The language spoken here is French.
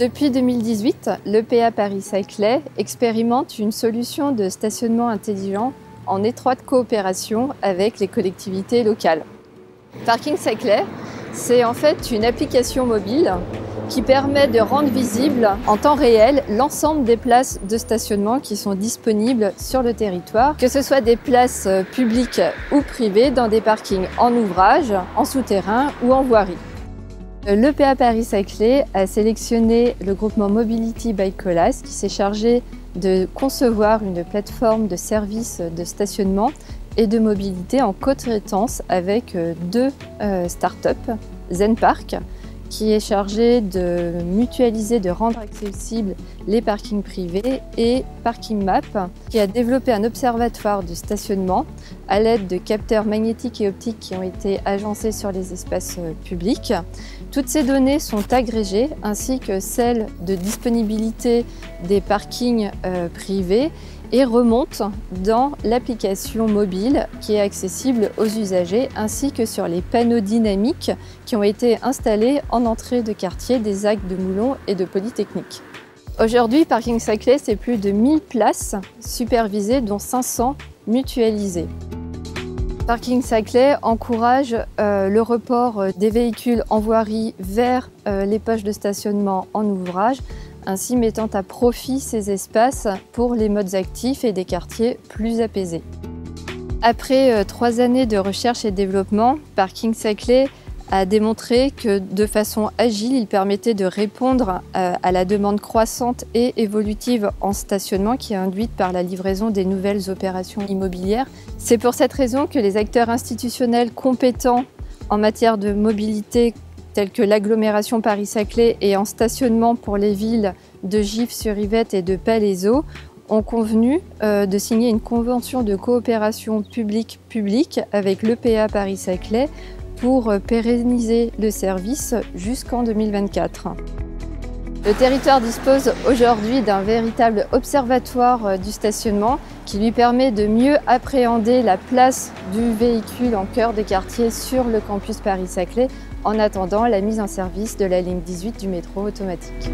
Depuis 2018, l'EPA Paris-Saclay expérimente une solution de stationnement intelligent en étroite coopération avec les collectivités locales. Parking Saclay, c'est en fait une application mobile qui permet de rendre visible en temps réel l'ensemble des places de stationnement qui sont disponibles sur le territoire, que ce soit des places publiques ou privées dans des parkings en ouvrage, en souterrain ou en voirie. L'EPA Paris-Saclay a sélectionné le groupement Mobility by Colas qui s'est chargé de concevoir une plateforme de services de stationnement et de mobilité en co-traitance avec deux startups, Zenpark, qui est chargé de mutualiser, de rendre accessibles les parkings privés, et Parking Map, qui a développé un observatoire de stationnement à l'aide de capteurs magnétiques et optiques qui ont été agencés sur les espaces publics. Toutes ces données sont agrégées, ainsi que celles de disponibilité des parkings privés, et remontent dans l'application mobile qui est accessible aux usagers, ainsi que sur les panneaux dynamiques qui ont été installés en entrée de quartier des Arcs de Moulon et de Polytechnique. Aujourd'hui, Parking Saclay, c'est plus de 1000 places supervisées, dont 500 mutualisées. Parking Saclay encourage le report des véhicules en voirie vers les poches de stationnement en ouvrage, ainsi mettant à profit ces espaces pour les modes actifs et des quartiers plus apaisés. Après 3 années de recherche et développement, Parking Saclay a démontré que de façon agile, il permettait de répondre à la demande croissante et évolutive en stationnement qui est induite par la livraison des nouvelles opérations immobilières. C'est pour cette raison que les acteurs institutionnels compétents en matière de mobilité tels que l'agglomération Paris-Saclay et en stationnement pour les villes de Gif-sur-Yvette et de Palaiseau ont convenu de signer une convention de coopération publique-public avec l'EPA Paris-Saclay pour pérenniser le service jusqu'en 2024. Le territoire dispose aujourd'hui d'un véritable observatoire du stationnement qui lui permet de mieux appréhender la place du véhicule en cœur des quartiers sur le campus Paris-Saclay en attendant la mise en service de la ligne 18 du métro automatique.